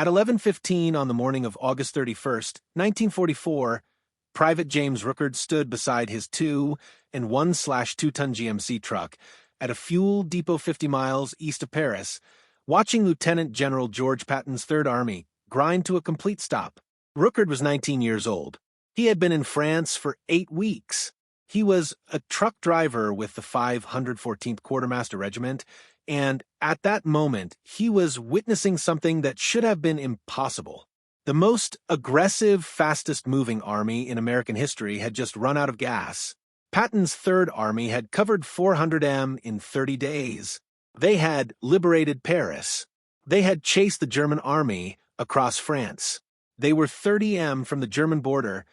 At 11:15 on the morning of August 31st, 1944, Private James Rookard stood beside his 2 and 1/2-ton GMC truck at a fuel depot 50 miles east of Paris, watching Lieutenant General George Patton's Third Army grind to a complete stop. Rookard was 19 years old. He had been in France for 8 weeks. He was a truck driver with the 514th Quartermaster Regiment, and at that moment, he was witnessing something that should have been impossible. The most aggressive, fastest-moving army in American history had just run out of gas. Patton's Third Army had covered 400 m in 30 days. They had liberated Paris. They had chased the German army across France. They were 30 m from the German border,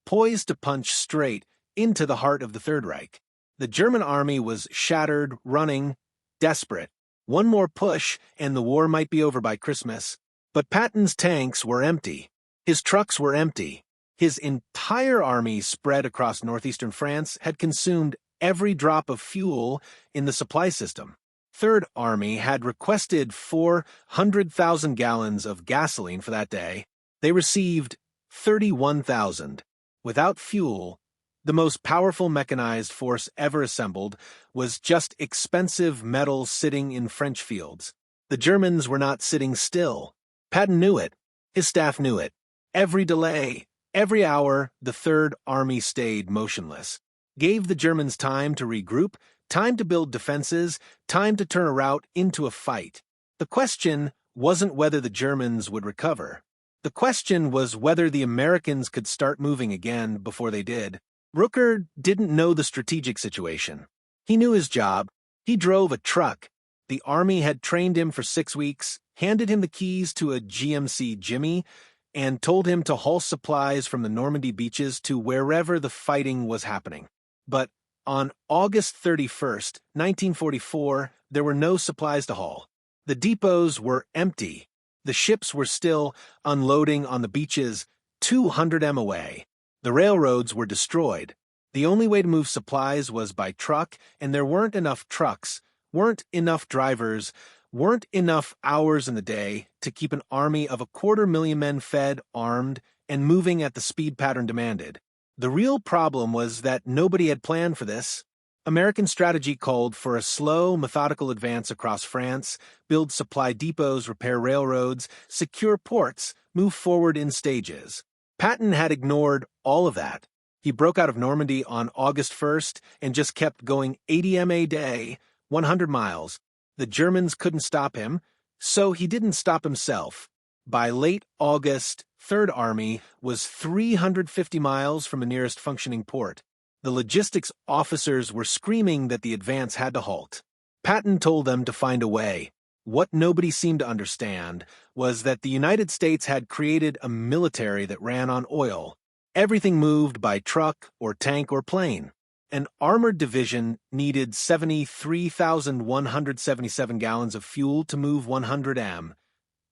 poised to punch straight into the heart of the Third Reich. The German army was shattered, running, desperate. One more push, and the war might be over by Christmas. But Patton's tanks were empty. His trucks were empty. His entire army spread across northeastern France had consumed every drop of fuel in the supply system. Third Army had requested 400,000 gallons of gasoline for that day. They received 31,000. Without fuel, the most powerful mechanized force ever assembled was just expensive metal sitting in French fields. The Germans were not sitting still. Patton knew it. His staff knew it. Every delay, every hour, the Third Army stayed motionless. Gave the Germans time to regroup, time to build defenses, time to turn a rout into a fight. The question wasn't whether the Germans would recover. The question was whether the Americans could start moving again before they did. Rookard didn't know the strategic situation. He knew his job. He drove a truck. The Army had trained him for 6 weeks, handed him the keys to a GMC Jimmy, and told him to haul supplies from the Normandy beaches to wherever the fighting was happening. But on August 31st, 1944, there were no supplies to haul. The depots were empty. The ships were still unloading on the beaches 200 m away. The railroads were destroyed. The only way to move supplies was by truck, and there weren't enough trucks, weren't enough drivers, weren't enough hours in the day to keep an army of 250,000 men fed, armed, and moving at the speed pattern demanded. The real problem was that nobody had planned for this. American strategy called for a slow, methodical advance across France, build supply depots, repair railroads, secure ports, move forward in stages. Patton had ignored all of that. He broke out of Normandy on August 1st and just kept going 80 m a day, 100 miles. The Germans couldn't stop him, so he didn't stop himself. By late August, Third Army was 350 miles from the nearest functioning port. The logistics officers were screaming that the advance had to halt. Patton told them to find a way. What nobody seemed to understand was that the United States had created a military that ran on oil. Everything moved by truck or tank or plane. An armored division needed 73,177 gallons of fuel to move 100 m.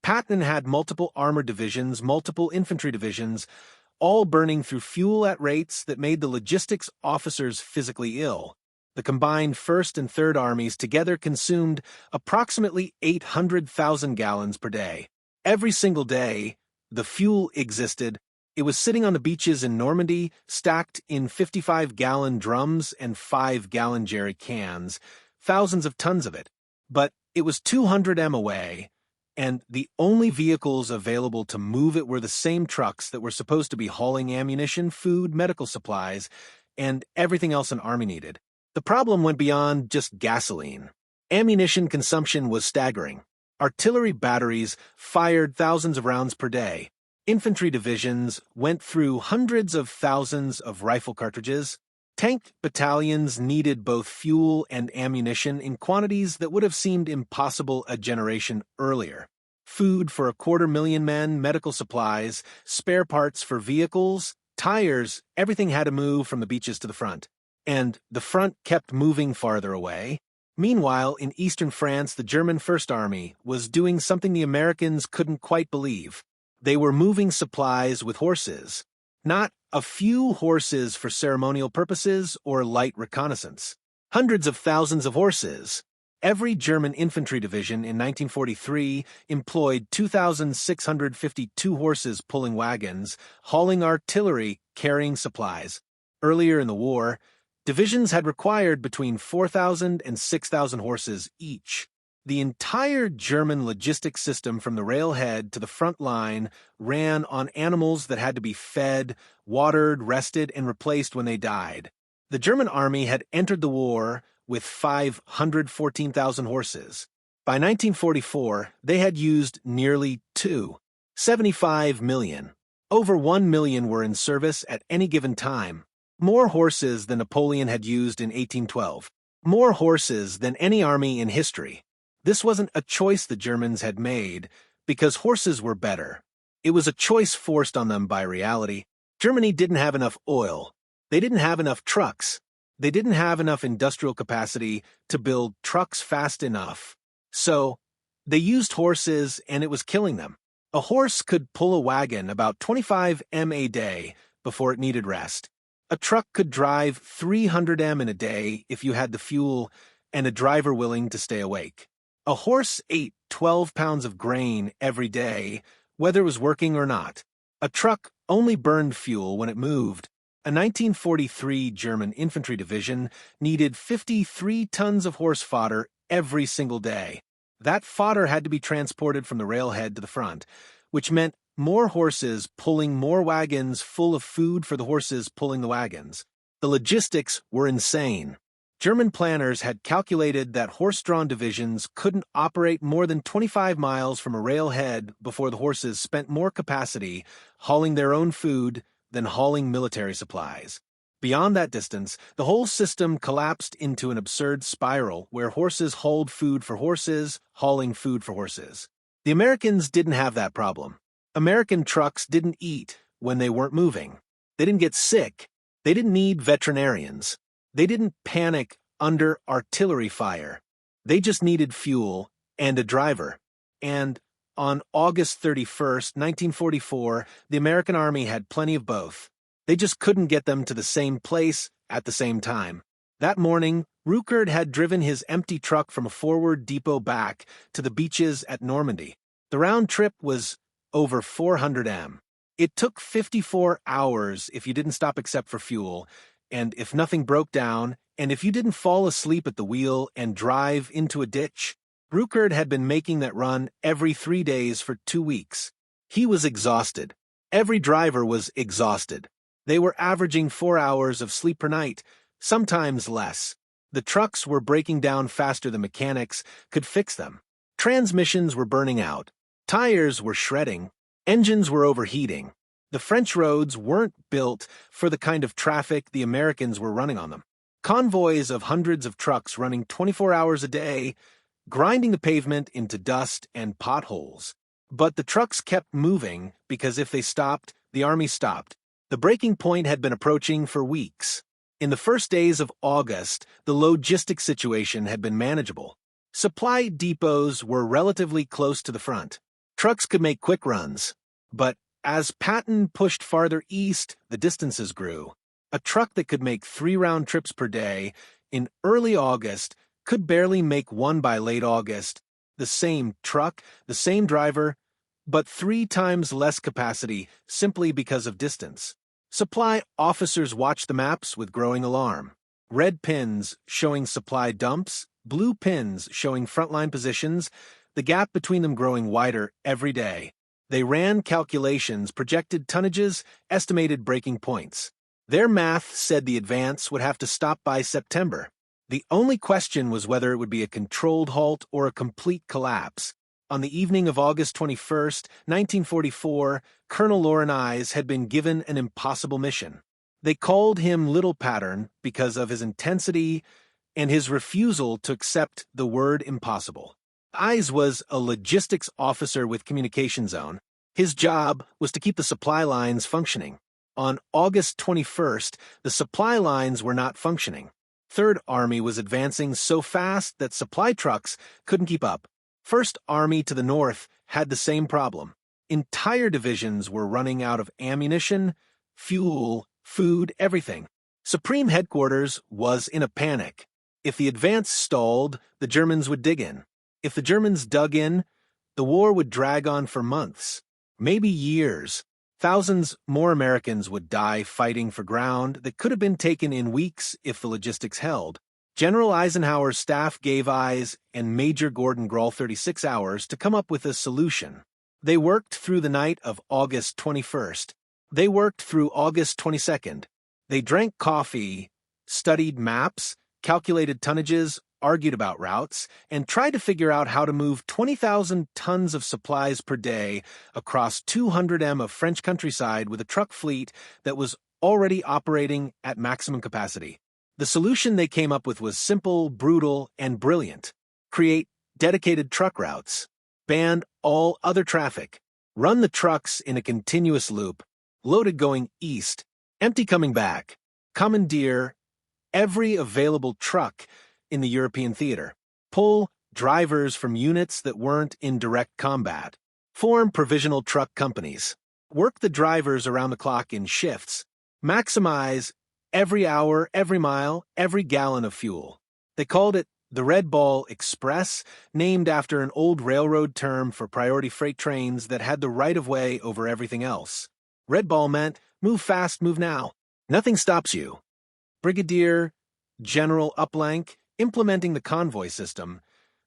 Patton had multiple armored divisions, multiple infantry divisions, all burning through fuel at rates that made the logistics officers physically ill. The combined First and Third Armies together consumed approximately 800,000 gallons per day. Every single day, the fuel existed. It was sitting on the beaches in Normandy, stacked in 55-gallon drums and 5-gallon jerry cans, thousands of tons of it. But it was 200 m away, and the only vehicles available to move it were the same trucks that were supposed to be hauling ammunition, food, medical supplies, and everything else an army needed. The problem went beyond just gasoline. Ammunition consumption was staggering. Artillery batteries fired thousands of rounds per day. Infantry divisions went through hundreds of thousands of rifle cartridges. Tank battalions needed both fuel and ammunition in quantities that would have seemed impossible a generation earlier. Food for 250,000 men, medical supplies, spare parts for vehicles, tires, everything had to move from the beaches to the front. And the front kept moving farther away. Meanwhile, in eastern France, the German First Army was doing something the Americans couldn't quite believe. They were moving supplies with horses. Not a few horses for ceremonial purposes or light reconnaissance. Hundreds of thousands of horses. Every German infantry division in 1943 employed 2,652 horses pulling wagons, hauling artillery, carrying supplies. Earlier in the war, divisions had required between 4,000 and 6,000 horses each. The entire German logistics system from the railhead to the front line ran on animals that had to be fed, watered, rested, and replaced when they died. The German army had entered the war with 514,000 horses. By 1944, they had used nearly 75 million. Over 1 million were in service at any given time. More horses than Napoleon had used in 1812. More horses than any army in history. This wasn't a choice the Germans had made because horses were better. It was a choice forced on them by reality. Germany didn't have enough oil. They didn't have enough trucks. They didn't have enough industrial capacity to build trucks fast enough. So, they used horses and it was killing them. A horse could pull a wagon about 25 m a day before it needed rest. A truck could drive 300 m in a day if you had the fuel and a driver willing to stay awake. A horse ate 12 pounds of grain every day, whether it was working or not. A truck only burned fuel when it moved. A 1943 German infantry division needed 53 tons of horse fodder every single day. That fodder had to be transported from the railhead to the front, which meant more horses pulling more wagons full of food for the horses pulling the wagons. The logistics were insane. German planners had calculated that horse-drawn divisions couldn't operate more than 25 miles from a railhead before the horses spent more capacity hauling their own food than hauling military supplies. Beyond that distance, the whole system collapsed into an absurd spiral where horses hauled food for horses, hauling food for horses. The Americans didn't have that problem. American trucks didn't eat when they weren't moving. They didn't get sick. They didn't need veterinarians. They didn't panic under artillery fire. They just needed fuel and a driver. And on August 31st, 1944, the American Army had plenty of both. They just couldn't get them to the same place at the same time. That morning, Rückert had driven his empty truck from a forward depot back to the beaches at Normandy. The round trip was over 400 m. It took 54 hours if you didn't stop except for fuel, and if nothing broke down, and if you didn't fall asleep at the wheel and drive into a ditch. Rückert had been making that run every 3 days for 2 weeks. He was exhausted. Every driver was exhausted. They were averaging 4 hours of sleep per night, sometimes less. The trucks were breaking down faster than mechanics could fix them. Transmissions were burning out. Tires were shredding. Engines were overheating. The French roads weren't built for the kind of traffic the Americans were running on them. Convoys of hundreds of trucks running 24 hours a day, grinding the pavement into dust and potholes. But the trucks kept moving because if they stopped, the army stopped. The breaking point had been approaching for weeks. In the first days of August, the logistics situation had been manageable. Supply depots were relatively close to the front. Trucks could make quick runs. But as Patton pushed farther east, the distances grew. A truck that could make 3 round trips per day in early August could barely make one by late August. The same truck, the same driver, but 3 times less capacity simply because of distance. Supply officers watched the maps with growing alarm. Red pins showing supply dumps, blue pins showing frontline positions, the gap between them growing wider every day. They ran calculations, projected tonnages, estimated breaking points. Their math said the advance would have to stop by September. The only question was whether it would be a controlled halt or a complete collapse. On the evening of August 21st, 1944, Colonel Lorenz had been given an impossible mission. They called him Little Pattern because of his intensity and his refusal to accept the word impossible. Eyes was a logistics officer with communication zone. His job was to keep the supply lines functioning. On August 21st, the supply lines were not functioning. Third Army was advancing so fast that supply trucks couldn't keep up. First Army to the north had the same problem. Entire divisions were running out of ammunition, fuel, food, everything. Supreme Headquarters was in a panic. If the advance stalled, the Germans would dig in. If the Germans dug in, the war would drag on for months, maybe years. Thousands more Americans would die fighting for ground that could have been taken in weeks if the logistics held. General Eisenhower's staff gave Eyes and Major Gordon Groll 36 hours to come up with a solution. They worked through the night of August 21st. They worked through August 22nd. They drank coffee, studied maps, calculated tonnages, argued about routes, and tried to figure out how to move 20,000 tons of supplies per day across 200 m of French countryside with a truck fleet that was already operating at maximum capacity. The solution they came up with was simple, brutal, and brilliant. Create dedicated truck routes. Ban all other traffic. Run the trucks in a continuous loop. Loaded going east. Empty coming back. Commandeer every available truck in the European theater. Pull drivers from units that weren't in direct combat. Form provisional truck companies. Work the drivers around the clock in shifts. Maximize every hour, every mile, every gallon of fuel. They called it the Red Ball Express, named after an old railroad term for priority freight trains that had the right-of-way over everything else. Red Ball meant move fast, move now. Nothing stops you. Brigadier General Uplank, implementing the convoy system,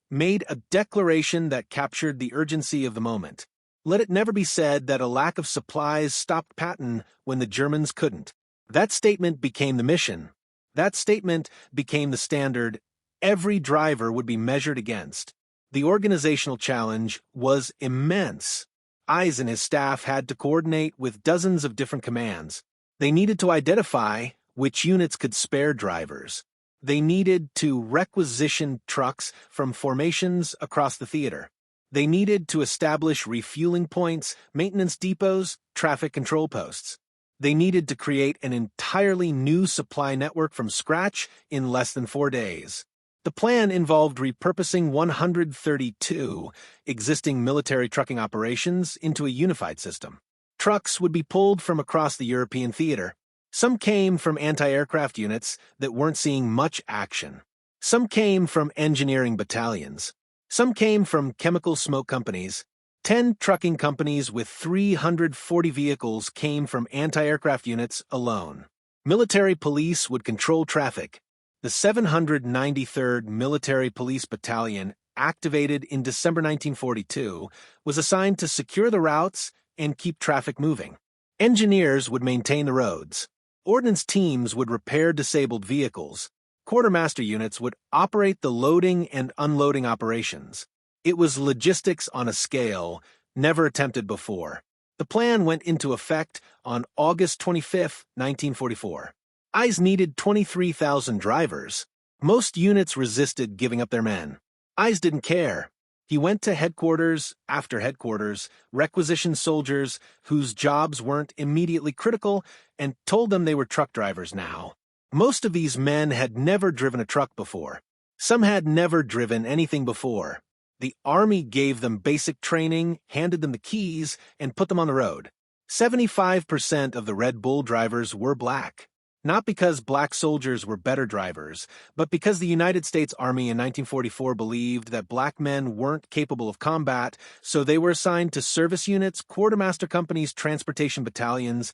made a declaration that captured the urgency of the moment. Let it never be said that a lack of supplies stopped Patton when the Germans couldn't. That statement became the mission. That statement became the standard every driver would be measured against. The organizational challenge was immense. Eyes and his staff had to coordinate with dozens of different commands. They needed to identify which units could spare drivers. They needed to requisition trucks from formations across the theater. They needed to establish refueling points, maintenance depots, traffic control posts. They needed to create an entirely new supply network from scratch in less than 4 days. The plan involved repurposing 132 existing military trucking operations into a unified system. Trucks would be pulled from across the European theater. Some came from anti-aircraft units that weren't seeing much action. Some came from engineering battalions. Some came from chemical smoke companies. 10 trucking companies with 340 vehicles came from anti-aircraft units alone. Military police would control traffic. The 793rd Military Police Battalion, activated in December 1942, was assigned to secure the routes and keep traffic moving. Engineers would maintain the roads. Ordnance teams would repair disabled vehicles. Quartermaster units would operate the loading and unloading operations. It was logistics on a scale never attempted before. The plan went into effect on August 25, 1944. Eyes needed 23,000 drivers. Most units resisted giving up their men. Eyes didn't care. He went to headquarters after headquarters, requisitioned soldiers whose jobs weren't immediately critical, and told them they were truck drivers now. Most of these men had never driven a truck before. Some had never driven anything before. The Army gave them basic training, handed them the keys, and put them on the road. 75% of the Red Bull drivers were black. Not because black soldiers were better drivers, but because the United States Army in 1944 believed that black men weren't capable of combat, so they were assigned to service units, quartermaster companies, transportation battalions,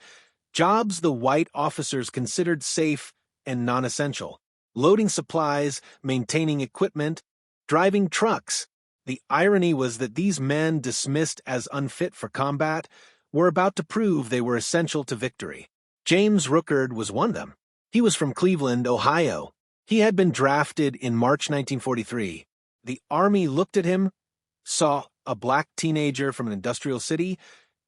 jobs the white officers considered safe and non-essential. Loading supplies, maintaining equipment, driving trucks. The irony was that these men, dismissed as unfit for combat, were about to prove they were essential to victory. James Rookard was one of them. He was from Cleveland, Ohio. He had been drafted in March 1943. The Army looked at him, saw a black teenager from an industrial city,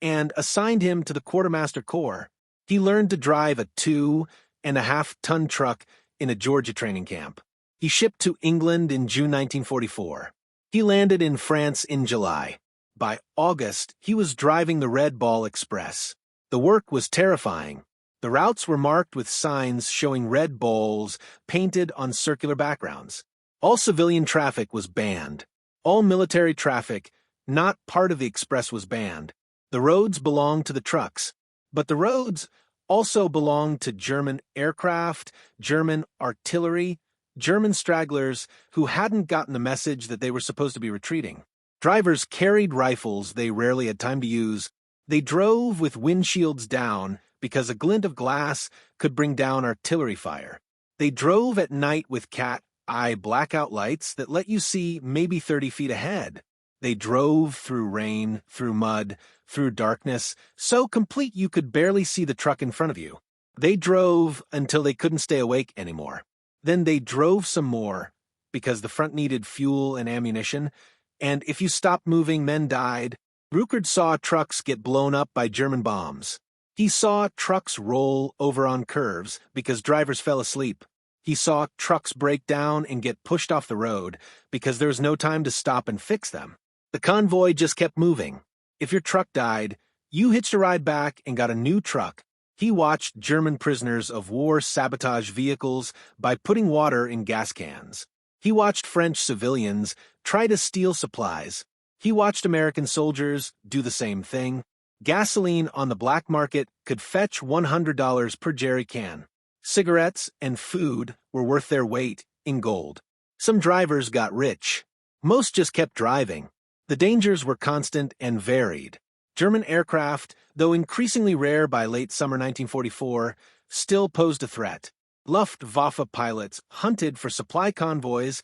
and assigned him to the Quartermaster Corps. He learned to drive a 2.5-ton truck in a Georgia training camp. He shipped to England in June 1944. He landed in France in July. By August, he was driving the Red Ball Express. The work was terrifying. The routes were marked with signs showing red balls painted on circular backgrounds. All civilian traffic was banned. All military traffic, not part of the express, was banned. The roads belonged to the trucks, but the roads also belonged to German aircraft, German artillery, German stragglers who hadn't gotten the message that they were supposed to be retreating. Drivers carried rifles they rarely had time to use. They drove with windshields down because a glint of glass could bring down artillery fire. They drove at night with cat-eye blackout lights that let you see maybe 30 feet ahead. They drove through rain, through mud, through darkness, so complete you could barely see the truck in front of you. They drove until they couldn't stay awake anymore. Then they drove some more, because the front needed fuel and ammunition, and if you stopped moving, men died. Ruckert saw trucks get blown up by German bombs. He saw trucks roll over on curves because drivers fell asleep. He saw trucks break down and get pushed off the road because there was no time to stop and fix them. The convoy just kept moving. If your truck died, you hitched a ride back and got a new truck. He watched German prisoners of war sabotage vehicles by putting water in gas cans. He watched French civilians try to steal supplies. He watched American soldiers do the same thing. Gasoline on the black market could fetch $100 per jerry can. Cigarettes and food were worth their weight in gold. Some drivers got rich. Most just kept driving. The dangers were constant and varied. German aircraft, though increasingly rare by late summer 1944, still posed a threat. Luftwaffe pilots hunted for supply convoys,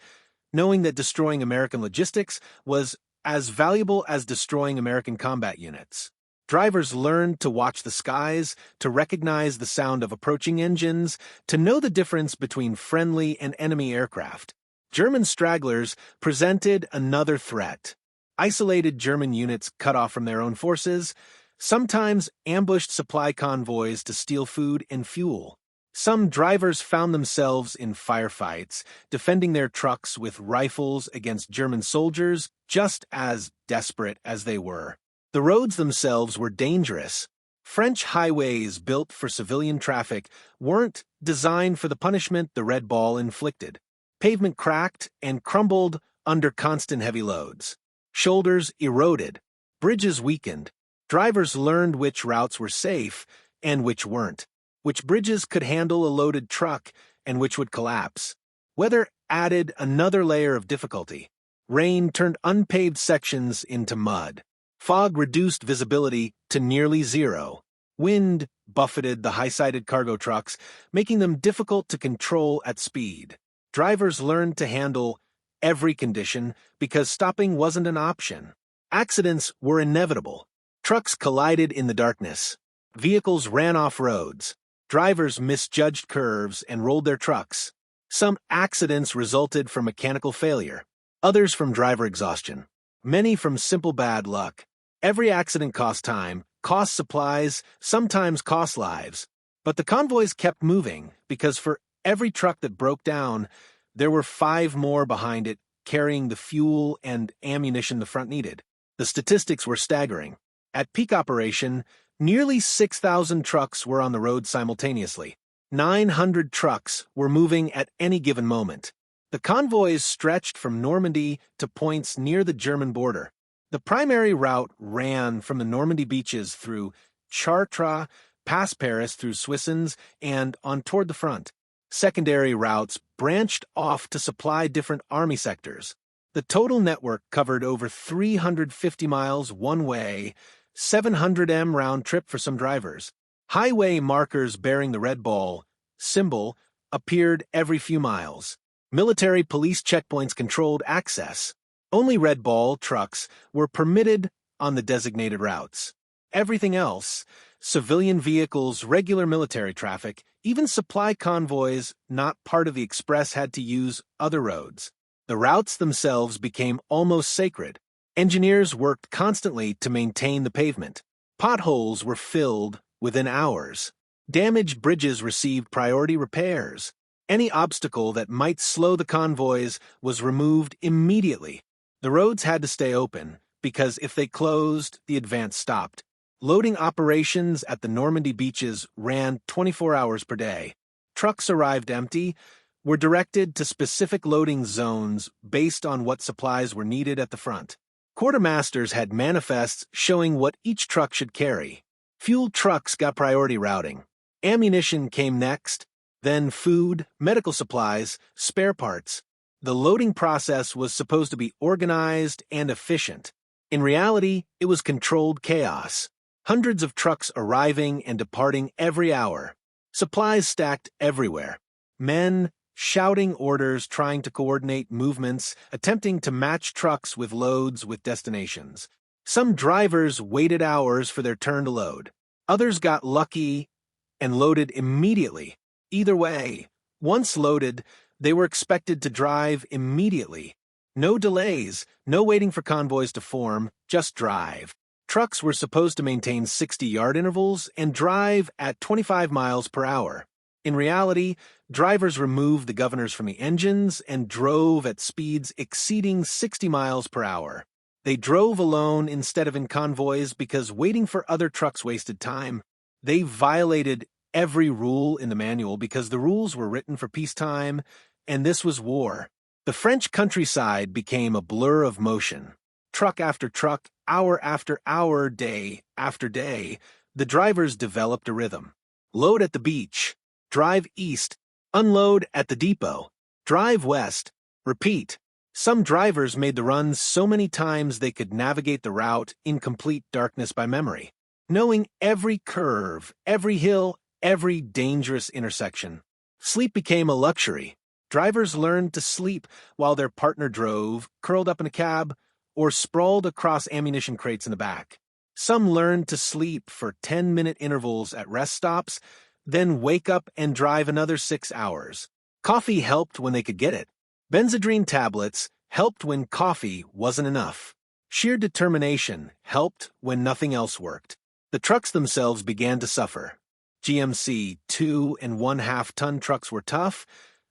knowing that destroying American logistics was as valuable as destroying American combat units. Drivers learned to watch the skies, to recognize the sound of approaching engines, to know the difference between friendly and enemy aircraft. German stragglers presented another threat. Isolated German units cut off from their own forces, sometimes ambushed supply convoys to steal food and fuel. Some drivers found themselves in firefights, defending their trucks with rifles against German soldiers, just as desperate as they were. The roads themselves were dangerous. French highways built for civilian traffic weren't designed for the punishment the Red Ball inflicted. Pavement cracked and crumbled under constant heavy loads. Shoulders eroded. Bridges weakened. Drivers learned which routes were safe and which weren't, which bridges could handle a loaded truck and which would collapse. Weather added another layer of difficulty. Rain turned unpaved sections into mud. Fog reduced visibility to nearly zero. Wind buffeted the high-sided cargo trucks, making them difficult to control at speed. Drivers learned to handle every condition because stopping wasn't an option. Accidents were inevitable. Trucks collided in the darkness. Vehicles ran off roads. Drivers misjudged curves and rolled their trucks. Some accidents resulted from mechanical failure, others from driver exhaustion, many from simple bad luck. Every accident cost time, cost supplies, sometimes cost lives. But the convoys kept moving because for every truck that broke down, there were 5 more behind it carrying the fuel and ammunition the front needed. The statistics were staggering. At peak operation, nearly 6,000 trucks were on the road simultaneously. 900 trucks were moving at any given moment. The convoys stretched from Normandy to points near the German border. The primary route ran from the Normandy beaches through Chartres, past Paris through Soissons, and on toward the front. Secondary routes branched off to supply different army sectors. The total network covered over 350 miles one way, 700 m round trip for some drivers. Highway markers bearing the Red Ball symbol appeared every few miles. Military police checkpoints controlled access. Only Red Ball trucks were permitted on the designated routes. Everything else, civilian vehicles, regular military traffic, even supply convoys not part of the express had to use other roads. The routes themselves became almost sacred. Engineers worked constantly to maintain the pavement. Potholes were filled within hours. Damaged bridges received priority repairs. Any obstacle that might slow the convoys was removed immediately. The roads had to stay open, because if they closed, the advance stopped. Loading operations at the Normandy beaches ran 24 hours per day. Trucks arrived empty, were directed to specific loading zones based on what supplies were needed at the front. Quartermasters had manifests showing what each truck should carry. Fuel trucks got priority routing. Ammunition came next. then food, medical supplies, spare parts. The loading process was supposed to be organized and efficient. In reality, it was controlled chaos. Hundreds of trucks arriving and departing every hour. Supplies stacked everywhere. Men shouting orders, trying to coordinate movements, attempting to match trucks with loads with destinations. Some drivers waited hours for their turn to load. Others got lucky and loaded immediately. Either way, once loaded, they were expected to drive immediately. No delays, no waiting for convoys to form, just drive. Trucks were supposed to maintain 60-yard intervals and drive at 25 miles per hour. In reality, drivers removed the governors from the engines and drove at speeds exceeding 60 miles per hour. They drove alone instead of in convoys because waiting for other trucks wasted time. They violated every rule in the manual because the rules were written for peacetime, and this was war. The French countryside became a blur of motion. Truck after truck, hour after hour, day after day, the drivers developed a rhythm. Load at the beach. Drive east. Unload at the depot. Drive west. Repeat. Some drivers made the runs so many times they could navigate the route in complete darkness by memory, knowing every curve, every hill, every dangerous intersection. Sleep became a luxury. Drivers learned to sleep while their partner drove, curled up in a cab, or sprawled across ammunition crates in the back. Some learned to sleep for 10-minute intervals at rest stops, then wake up and drive another 6 hours. Coffee helped when they could get it. Benzedrine tablets helped when coffee wasn't enough. Sheer determination helped when nothing else worked. The trucks themselves began to suffer. GMC 2.5-ton trucks were tough,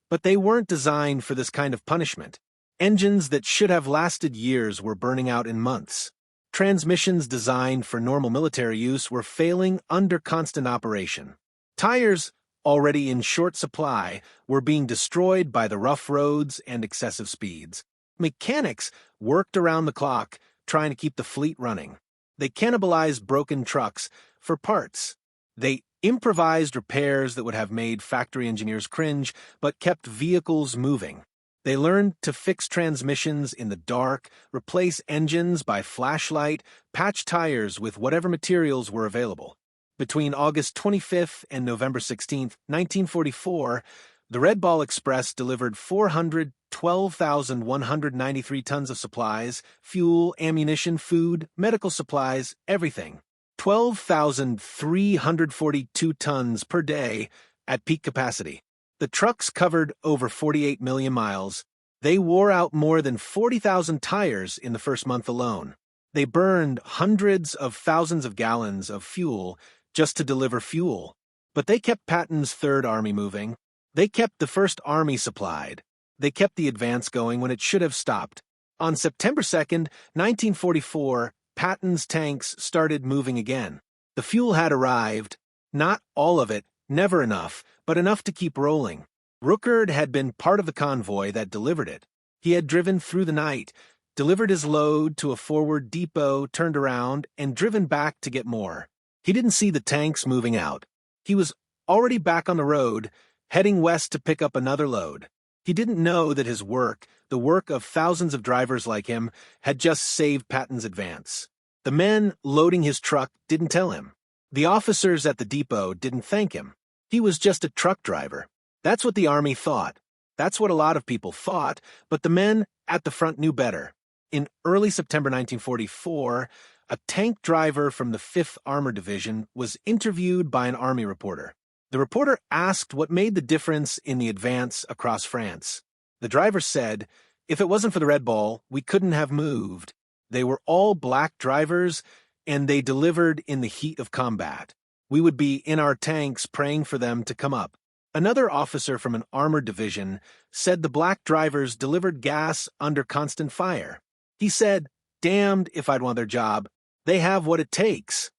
but they weren't designed for this kind of punishment. Engines that should have lasted years were burning out in months. Transmissions designed for normal military use were failing under constant operation. Tires, already in short supply, were being destroyed by the rough roads and excessive speeds. Mechanics worked around the clock, trying to keep the fleet running. They cannibalized broken trucks for parts. They improvised repairs that would have made factory engineers cringe, but kept vehicles moving. They learned to fix transmissions in the dark, replace engines by flashlight, patch tires with whatever materials were available. Between August 25th and November 16th, 1944, the Red Ball Express delivered 412,193 tons of supplies, fuel, ammunition, food, medical supplies, everything. 12,342 tons per day at peak capacity. The trucks covered over 48 million miles. They wore out more than 40,000 tires in the first month alone. They burned hundreds of thousands of gallons of fuel just to deliver fuel. But they kept Patton's Third Army moving. They kept the First Army supplied. They kept the advance going when it should have stopped. On September 2nd, 1944, Patton's tanks started moving again. The fuel had arrived. Not all of it, never enough, but enough to keep rolling. Ruckert had been part of the convoy that delivered it. He had driven through the night, delivered his load to a forward depot, turned around, and driven back to get more. He didn't see the tanks moving out. He was already back on the road, heading west to pick up another load. He didn't know that his work, the work of thousands of drivers like him, had just saved Patton's advance. The men loading his truck didn't tell him. The officers at the depot didn't thank him. He was just a truck driver. That's what the Army thought. That's what a lot of people thought, but the men at the front knew better. In early September 1944, a tank driver from the 5th Armored Division was interviewed by an Army reporter. The reporter asked what made the difference in the advance across France. The driver said, "If it wasn't for the Red Ball, we couldn't have moved. They were all black drivers, and they delivered in the heat of combat. We would be in our tanks praying for them to come up." Another officer from an armored division said the black drivers delivered gas under constant fire. He said, "Damned if I'd want their job. They have what it takes."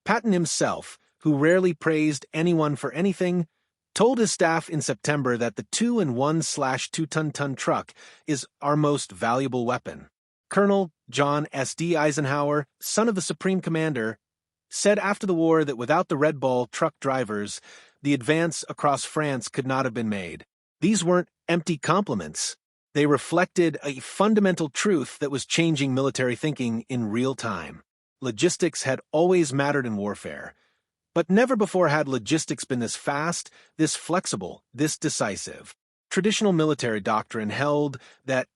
Patton himself, who rarely praised anyone for anything, told his staff in September that the 2.1/2-ton truck is our most valuable weapon. Colonel John S.D. Eisenhower, son of the Supreme Commander, said after the war that without the Red Ball truck drivers, the advance across France could not have been made. These weren't empty compliments. They reflected a fundamental truth that was changing military thinking in real time. Logistics had always mattered in warfare, but never before had logistics been this fast, this flexible, this decisive. Traditional military doctrine held that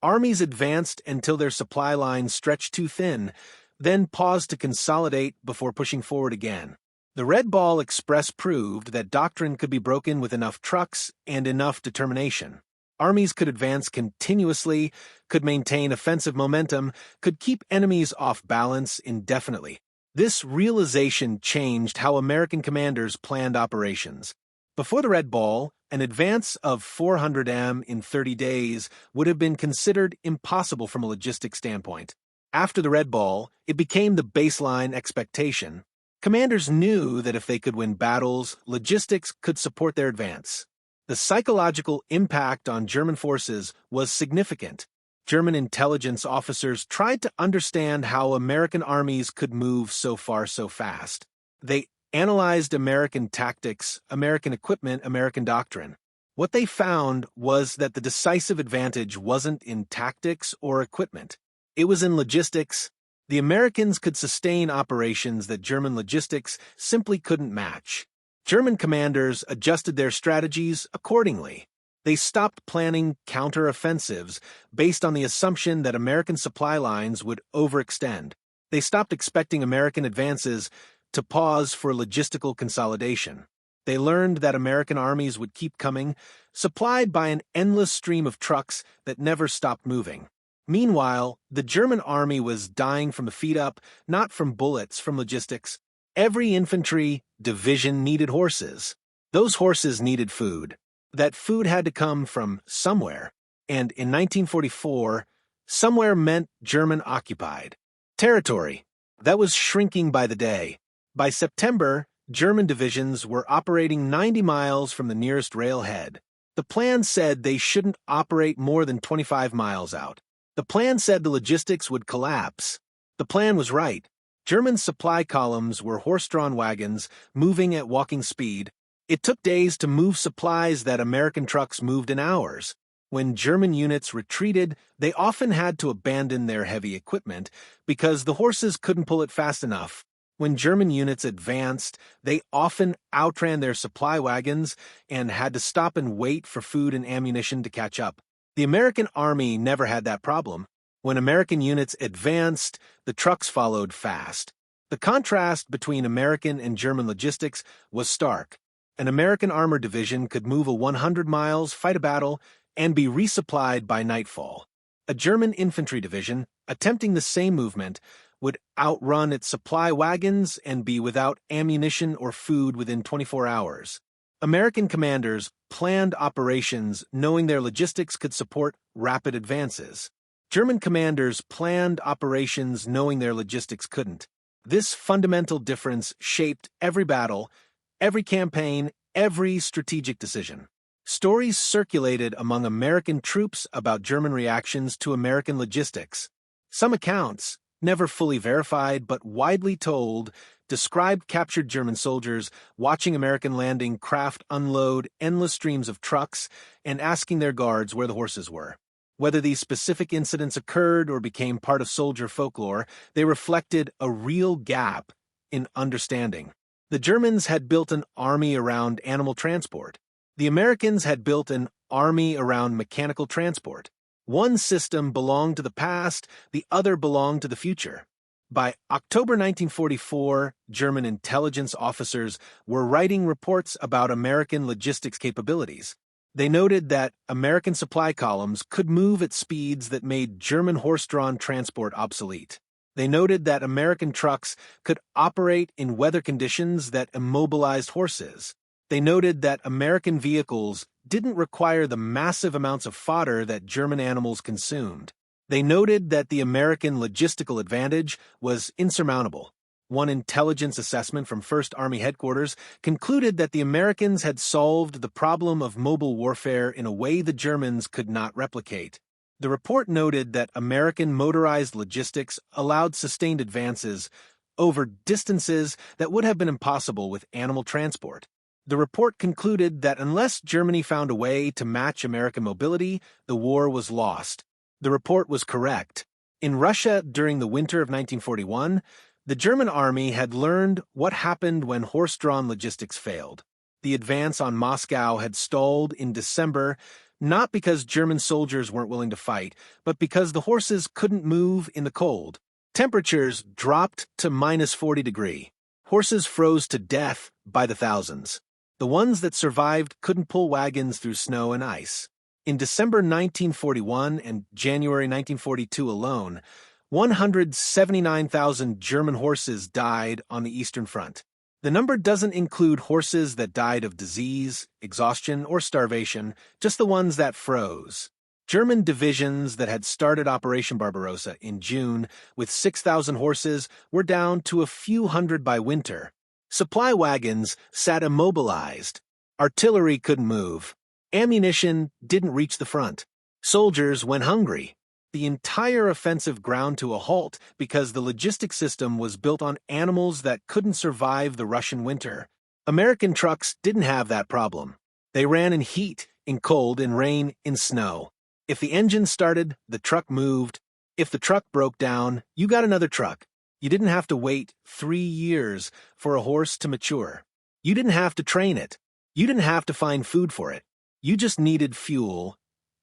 armies advanced until their supply lines stretched too thin, then paused to consolidate before pushing forward again. The Red Ball Express proved that doctrine could be broken with enough trucks and enough determination. Armies could advance continuously, could maintain offensive momentum, could keep enemies off balance indefinitely. This realization changed how American commanders planned operations. Before the Red Ball, an advance of 400 m in 30 days would have been considered impossible from a logistics standpoint. After the Red Ball, it became the baseline expectation. Commanders knew that if they could win battles, logistics could support their advance. The psychological impact on German forces was significant. German intelligence officers tried to understand how American armies could move so far so fast. They analyzed American tactics, American equipment, American doctrine. What they found was that the decisive advantage wasn't in tactics or equipment. It was in logistics. The Americans could sustain operations that German logistics simply couldn't match. German commanders adjusted their strategies accordingly. They stopped planning counter-offensives based on the assumption that American supply lines would overextend. They stopped expecting American advances to pause for logistical consolidation. They learned that American armies would keep coming, supplied by an endless stream of trucks that never stopped moving. Meanwhile, the German army was dying from the feet up, not from bullets, from logistics. Every infantry division needed horses. Those horses needed food. That food had to come from somewhere. And in 1944, somewhere meant German-occupied territory. That was shrinking by the day. By September, German divisions were operating 90 miles from the nearest railhead. The plan said they shouldn't operate more than 25 miles out. The plan said the logistics would collapse. The plan was right. German supply columns were horse-drawn wagons, moving at walking speed. It took days to move supplies that American trucks moved in hours. When German units retreated, they often had to abandon their heavy equipment because the horses couldn't pull it fast enough. When German units advanced, they often outran their supply wagons and had to stop and wait for food and ammunition to catch up. The American army never had that problem. When American units advanced, the trucks followed fast. The contrast between American and German logistics was stark. An American armored division could move 100 miles, fight a battle, and be resupplied by nightfall. A German infantry division, attempting the same movement, would outrun its supply wagons and be without ammunition or food within 24 hours. American commanders planned operations knowing their logistics could support rapid advances. German commanders planned operations knowing their logistics couldn't. This fundamental difference shaped every battle, every campaign, every strategic decision. Stories circulated among American troops about German reactions to American logistics. Some accounts, never fully verified but widely told, described captured German soldiers watching American landing craft unload endless streams of trucks and asking their guards where the horses were. Whether these specific incidents occurred or became part of soldier folklore, they reflected a real gap in understanding. The Germans had built an army around animal transport. The Americans had built an army around mechanical transport. One system belonged to the past, the other belonged to the future. By October 1944, German intelligence officers were writing reports about American logistics capabilities. They noted that American supply columns could move at speeds that made German horse-drawn transport obsolete. They noted that American trucks could operate in weather conditions that immobilized horses. They noted that American vehicles didn't require the massive amounts of fodder that German animals consumed. They noted that the American logistical advantage was insurmountable. One intelligence assessment from 1st Army Headquarters concluded that the Americans had solved the problem of mobile warfare in a way the Germans could not replicate. The report noted that American motorized logistics allowed sustained advances over distances that would have been impossible with animal transport. The report concluded that unless Germany found a way to match American mobility, the war was lost. The report was correct. In Russia during the winter of 1941, the German army had learned what happened when horse-drawn logistics failed. The advance on Moscow had stalled in December, not because German soldiers weren't willing to fight, but because the horses couldn't move in the cold. Temperatures dropped to -40 degrees. Horses froze to death by the thousands. The ones that survived couldn't pull wagons through snow and ice. In December 1941 and January 1942 alone, 179,000 German horses died on the Eastern Front. The number doesn't include horses that died of disease, exhaustion, or starvation, just the ones that froze. German divisions that had started Operation Barbarossa in June with 6,000 horses were down to a few hundred by winter. Supply wagons sat immobilized. Artillery couldn't move. Ammunition didn't reach the front. Soldiers went hungry. The entire offensive ground to a halt because the logistics system was built on animals that couldn't survive the Russian winter. American trucks didn't have that problem. They ran in heat, in cold, in rain, in snow. If the engine started, the truck moved. If the truck broke down, you got another truck. You didn't have to wait 3 years for a horse to mature. You didn't have to train it. You didn't have to find food for it. You just needed fuel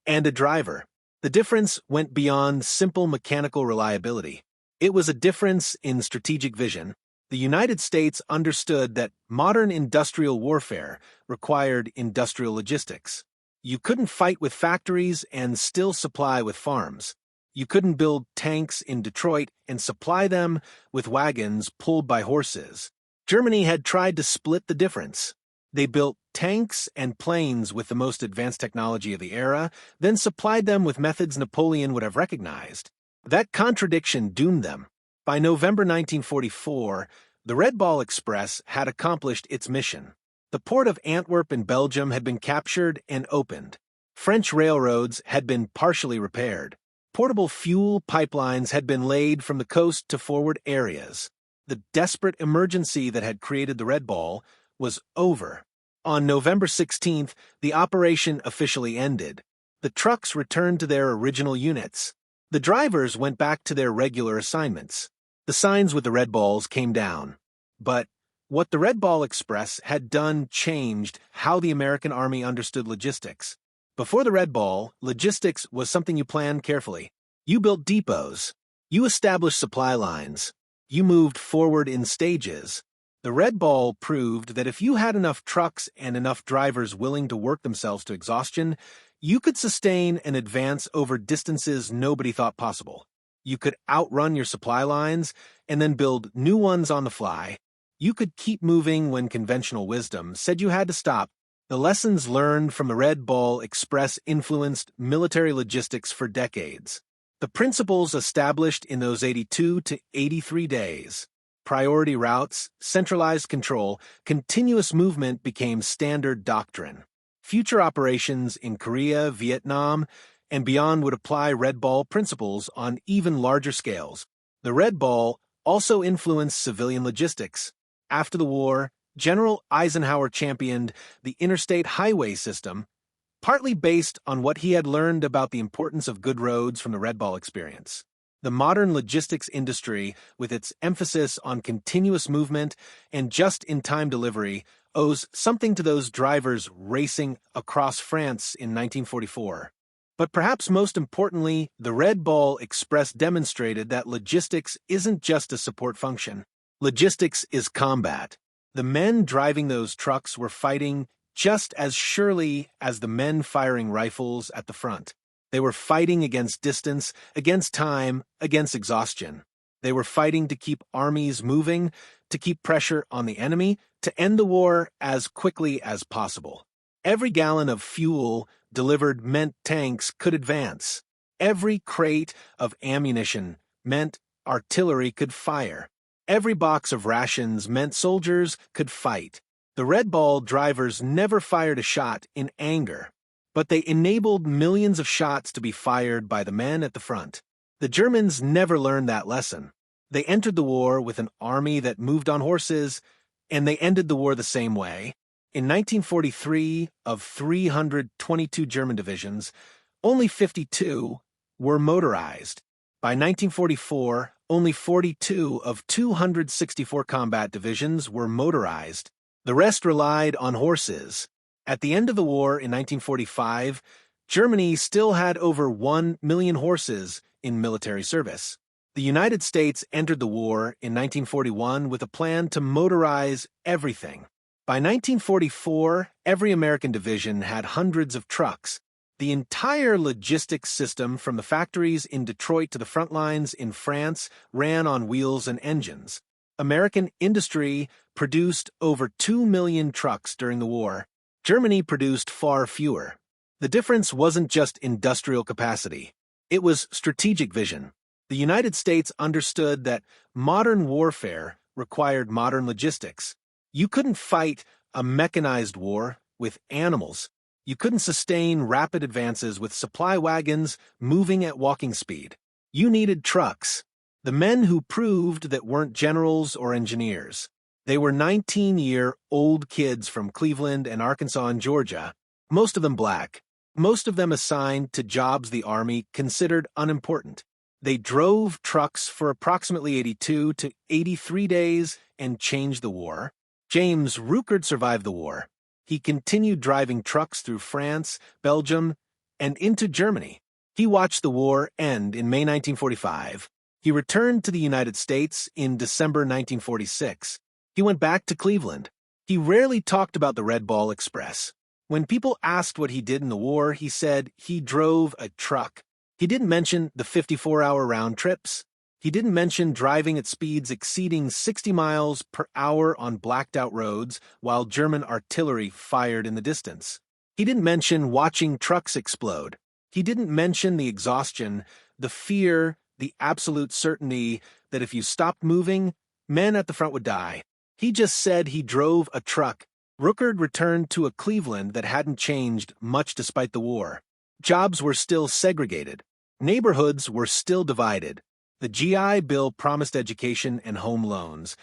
and a driver. The difference went beyond simple mechanical reliability. It was a difference in strategic vision. The United States understood that modern industrial warfare required industrial logistics. You couldn't fight with factories and still supply with farms. You couldn't build tanks in Detroit and supply them with wagons pulled by horses. Germany had tried to split the difference. They built tanks and planes with the most advanced technology of the era, then supplied them with methods Napoleon would have recognized. That contradiction doomed them. By November 1944, the Red Ball Express had accomplished its mission. The port of Antwerp in Belgium had been captured and opened. French railroads had been partially repaired. Portable fuel pipelines had been laid from the coast to forward areas. The desperate emergency that had created the Red Ball was over. On November 16th, the operation officially ended. The trucks returned to their original units. The drivers went back to their regular assignments. The signs with the Red Balls came down. But what the Red Ball Express had done changed how the American Army understood logistics. Before the Red Ball, logistics was something you planned carefully. You built depots. You established supply lines. You moved forward in stages. The Red Ball proved that if you had enough trucks and enough drivers willing to work themselves to exhaustion, you could sustain an advance over distances nobody thought possible. You could outrun your supply lines and then build new ones on the fly. You could keep moving when conventional wisdom said you had to stop. The lessons learned from the Red Ball Express influenced military logistics for decades. The principles established in those 82 to 83 days, priority routes, centralized control, continuous movement became standard doctrine. Future operations in Korea, Vietnam, and beyond would apply Red Ball principles on even larger scales. The Red Ball also influenced civilian logistics. After the war, General Eisenhower championed the interstate highway system, partly based on what he had learned about the importance of good roads from the Red Ball experience. The modern logistics industry, with its emphasis on continuous movement and just-in-time delivery, owes something to those drivers racing across France in 1944. But perhaps most importantly, the Red Ball Express demonstrated that logistics isn't just a support function. Logistics is combat. The men driving those trucks were fighting just as surely as the men firing rifles at the front. They were fighting against distance, against time, against exhaustion. They were fighting to keep armies moving, to keep pressure on the enemy, to end the war as quickly as possible. Every gallon of fuel delivered meant tanks could advance. Every crate of ammunition meant artillery could fire. Every box of rations meant soldiers could fight. The Red Ball drivers never fired a shot in anger, but they enabled millions of shots to be fired by the men at the front. The Germans never learned that lesson. They entered the war with an army that moved on horses, and they ended the war the same way. In 1943, of 322 German divisions, only 52 were motorized. By 1944, only 42 of 264 combat divisions were motorized. The rest relied on horses. At the end of the war in 1945, Germany still had over 1 million horses in military service. The United States entered the war in 1941 with a plan to motorize everything. By 1944, every American division had hundreds of trucks. The entire logistics system from the factories in Detroit to the front lines in France ran on wheels and engines. American industry produced over 2 million trucks during the war. Germany produced far fewer. The difference wasn't just industrial capacity. It was strategic vision. The United States understood that modern warfare required modern logistics. You couldn't fight a mechanized war with animals. You couldn't sustain rapid advances with supply wagons moving at walking speed. You needed trucks. The men who proved that weren't generals or engineers. They were 19-year-old kids from Cleveland and Arkansas and Georgia, most of them black, most of them assigned to jobs the Army considered unimportant. They drove trucks for approximately 82 to 83 days and changed the war. James Ruckert survived the war. He continued driving trucks through France, Belgium, and into Germany. He watched the war end in May 1945. He returned to the United States in December 1946. He went back to Cleveland. He rarely talked about the Red Ball Express. When people asked what he did in the war, he said he drove a truck. He didn't mention the 54-hour round trips. He didn't mention driving at speeds exceeding 60 miles per hour on blacked-out roads while German artillery fired in the distance. He didn't mention watching trucks explode. He didn't mention the exhaustion, the fear, the absolute certainty that if you stopped moving, men at the front would die. He just said he drove a truck. Ruckert returned to a Cleveland that hadn't changed much despite the war. Jobs were still segregated. Neighborhoods were still divided. The GI Bill promised education and home loans,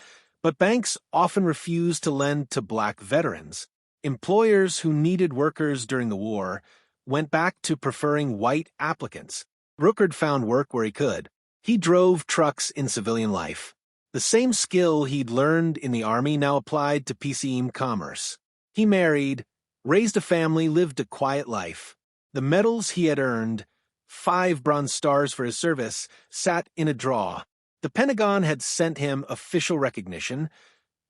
but banks often refused to lend to black veterans. Employers who needed workers during the war went back to preferring white applicants. Ruckert found work where he could. He drove trucks in civilian life. The same skill he'd learned in the Army now applied to PCM commerce. He married, raised a family, lived a quiet life. The medals he had earned, 5 Bronze Stars for his service, sat in a drawer. The Pentagon had sent him official recognition,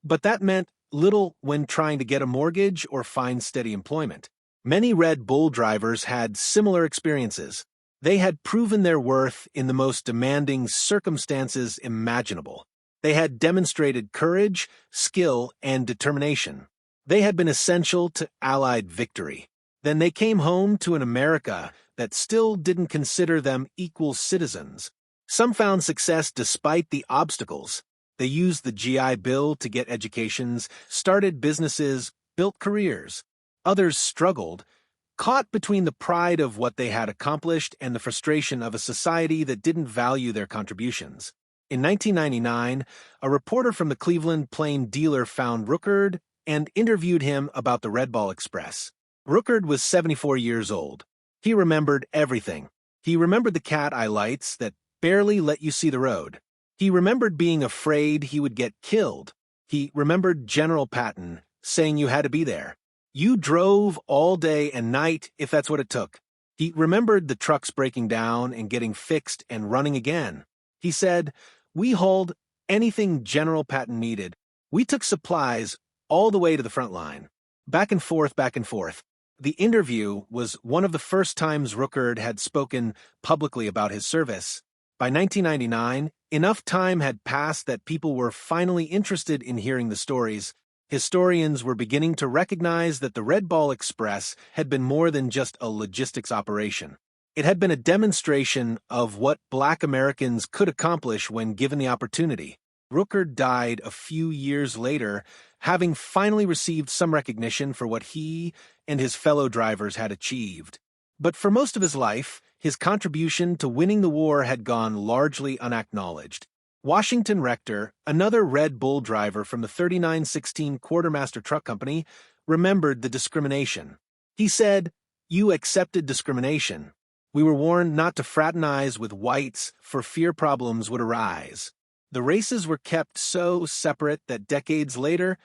but that meant little when trying to get a mortgage or find steady employment. Many Red Bull drivers had similar experiences. They had proven their worth in the most demanding circumstances imaginable. They had demonstrated courage, skill, and determination. They had been essential to Allied victory. Then they came home to an America that still didn't consider them equal citizens. Some found success despite the obstacles. They used the GI Bill to get educations, started businesses, built careers. Others struggled, caught between the pride of what they had accomplished and the frustration of a society that didn't value their contributions. In 1999, a reporter from the Cleveland Plain Dealer found Ruckert and interviewed him about the Red Ball Express. Ruckert was 74 years old. He remembered everything. He remembered the cat eye lights that barely let you see the road. He remembered being afraid he would get killed. He remembered General Patton saying you had to be there. You drove all day and night if that's what it took. He remembered the trucks breaking down and getting fixed and running again. He said, "We hauled anything General Patton needed. We took supplies all the way to the front line." Back and forth, back and forth. The interview was one of the first times Ruckert had spoken publicly about his service. By 1999, enough time had passed that people were finally interested in hearing the stories. Historians were beginning to recognize that the Red Ball Express had been more than just a logistics operation. It had been a demonstration of what Black Americans could accomplish when given the opportunity. Ruckert died a few years later, having finally received some recognition for what he and his fellow drivers had achieved. But for most of his life, his contribution to winning the war had gone largely unacknowledged. Washington Rector, another Red Bull driver from the 3916 Quartermaster Truck Company, remembered the discrimination. He said, "You accepted discrimination. We were warned not to fraternize with whites for fear problems would arise." The races were kept so separate that decades later,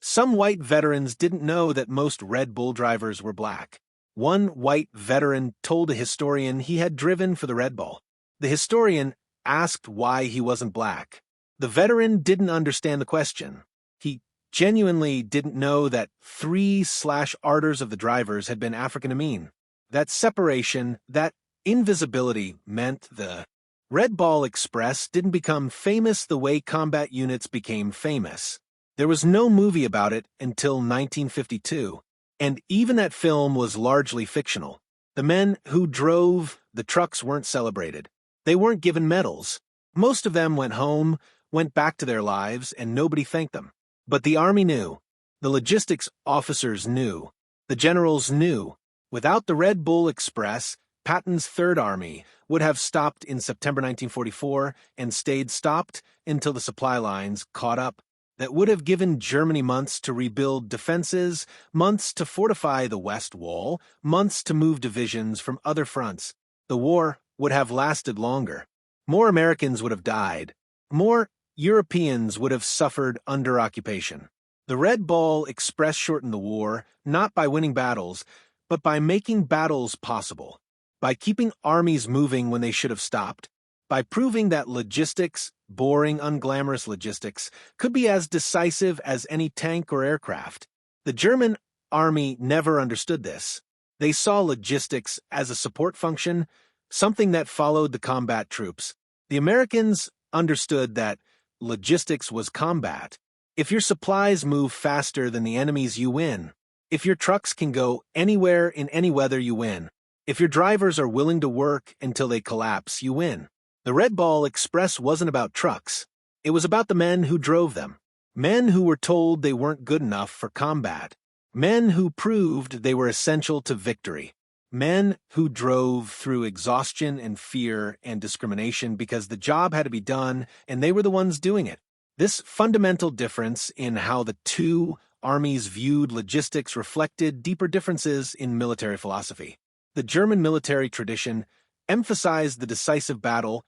some white veterans didn't know that most Red Bull drivers were black. One white veteran told a historian he had driven for the Red Bull. The historian asked why he wasn't black. The veteran didn't understand the question. He genuinely didn't know that 3/arders of the drivers had been African-American. That separation, that invisibility meant the Red Ball Express didn't become famous the way combat units became famous. There was no movie about it until 1952, and even that film was largely fictional. The men who drove the trucks weren't celebrated. They weren't given medals. Most of them went home, went back to their lives, and nobody thanked them. But the Army knew. The logistics officers knew. The generals knew. Without the Red Bull Express, Patton's Third Army would have stopped in September 1944 and stayed stopped until the supply lines caught up. That would have given Germany months to rebuild defenses, months to fortify the West Wall, months to move divisions from other fronts. The war would have lasted longer. More Americans would have died. More Europeans would have suffered under occupation. The Red Ball Express shortened the war, not by winning battles, but by making battles possible, by keeping armies moving when they should have stopped, by proving that logistics, boring, unglamorous logistics, could be as decisive as any tank or aircraft. The German army never understood this. They saw logistics as a support function, something that followed the combat troops. The Americans understood that logistics was combat. If your supplies move faster than the enemy's, you win. If your trucks can go anywhere in any weather, you win. If your drivers are willing to work until they collapse, you win. The Red Ball Express wasn't about trucks. It was about the men who drove them. Men who were told they weren't good enough for combat. Men who proved they were essential to victory. Men who drove through exhaustion and fear and discrimination because the job had to be done and they were the ones doing it. This fundamental difference in how the two armies viewed logistics reflected deeper differences in military philosophy. The German military tradition emphasized the decisive battle,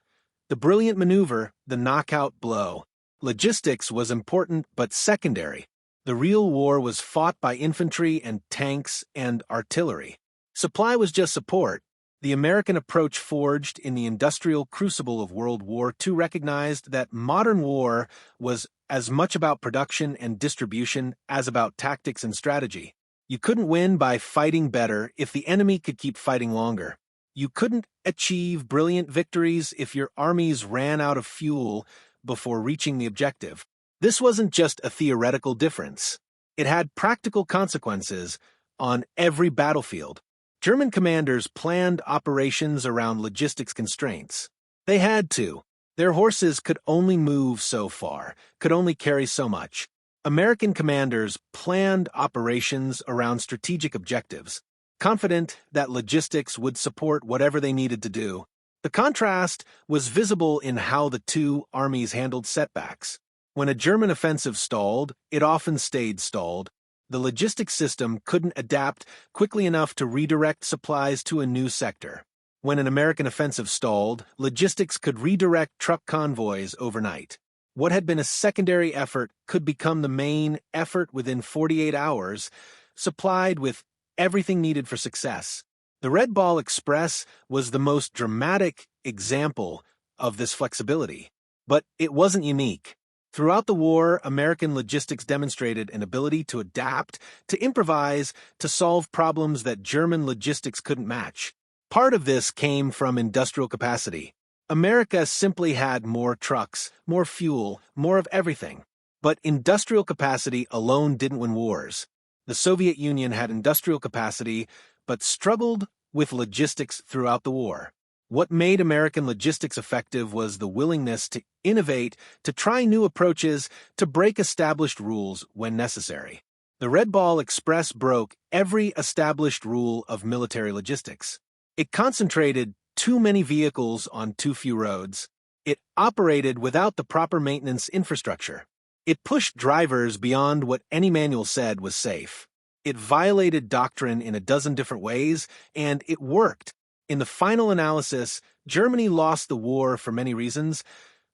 the brilliant maneuver, the knockout blow. Logistics was important but secondary. The real war was fought by infantry and tanks and artillery. Supply was just support. The American approach, forged in the industrial crucible of World War II, recognized that modern war was as much about production and distribution as about tactics and strategy. You couldn't win by fighting better if the enemy could keep fighting longer. You couldn't achieve brilliant victories if your armies ran out of fuel before reaching the objective. This wasn't just a theoretical difference. It had practical consequences on every battlefield. German commanders planned operations around logistics constraints. They had to. Their horses could only move so far, could only carry so much. American commanders planned operations around strategic objectives, confident that logistics would support whatever they needed to do. The contrast was visible in how the two armies handled setbacks. When a German offensive stalled, it often stayed stalled. The logistics system couldn't adapt quickly enough to redirect supplies to a new sector. When an American offensive stalled, logistics could redirect truck convoys overnight. What had been a secondary effort could become the main effort within 48 hours, supplied with everything needed for success. The Red Ball Express was the most dramatic example of this flexibility, but it wasn't unique. Throughout the war, American logistics demonstrated an ability to adapt, to improvise, to solve problems that German logistics couldn't match. Part of this came from industrial capacity. America simply had more trucks, more fuel, more of everything. But industrial capacity alone didn't win wars. The Soviet Union had industrial capacity, but struggled with logistics throughout the war. What made American logistics effective was the willingness to innovate, to try new approaches, to break established rules when necessary. The Red Ball Express broke every established rule of military logistics. It concentrated too many vehicles on too few roads. It operated without the proper maintenance infrastructure. It pushed drivers beyond what any manual said was safe. It violated doctrine in a dozen different ways, and it worked. In the final analysis, Germany lost the war for many reasons,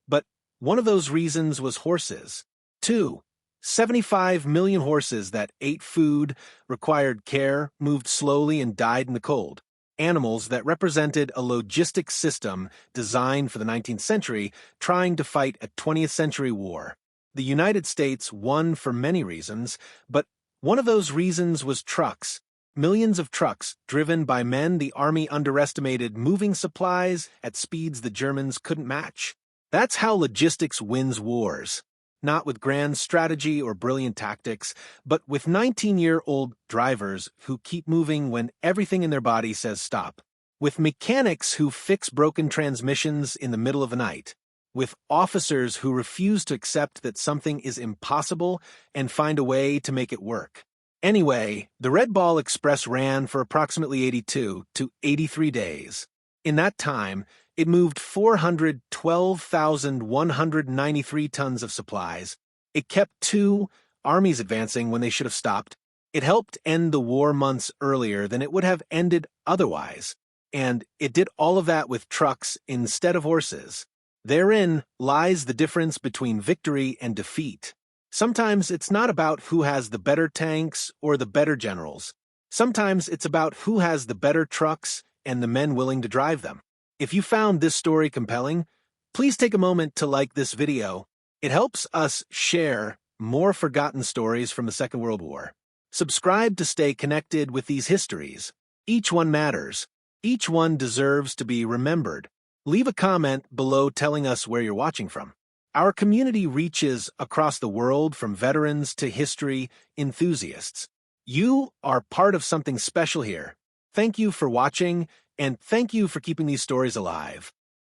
but one of those reasons was horses. 75 million horses that ate food, required care, moved slowly, and died in the cold. Animals that represented a logistics system designed for the 19th century, trying to fight a 20th century war. The United States won for many reasons, but one of those reasons was trucks. Millions of trucks, driven by men the Army underestimated, moving supplies at speeds the Germans couldn't match. That's how logistics wins wars. Not with grand strategy or brilliant tactics, but with 19-year-old drivers who keep moving when everything in their body says stop. With mechanics who fix broken transmissions in the middle of the night. With officers who refuse to accept that something is impossible and find a way to make it work. Anyway, the Red Ball Express ran for approximately 82 to 83 days. In that time, it moved 412,193 tons of supplies. It kept two armies advancing when they should have stopped. It helped end the war months earlier than it would have ended otherwise. And it did all of that with trucks instead of horses. Therein lies the difference between victory and defeat. Sometimes it's not about who has the better tanks or the better generals. Sometimes it's about who has the better trucks and the men willing to drive them. If you found this story compelling, please take a moment to like this video. It helps us share more forgotten stories from the Second World War. Subscribe to stay connected with these histories. Each one matters. Each one deserves to be remembered. Leave a comment below telling us where you're watching from. Our community reaches across the world, from veterans to history enthusiasts. You are part of something special here. Thank you for watching, and thank you for keeping these stories alive.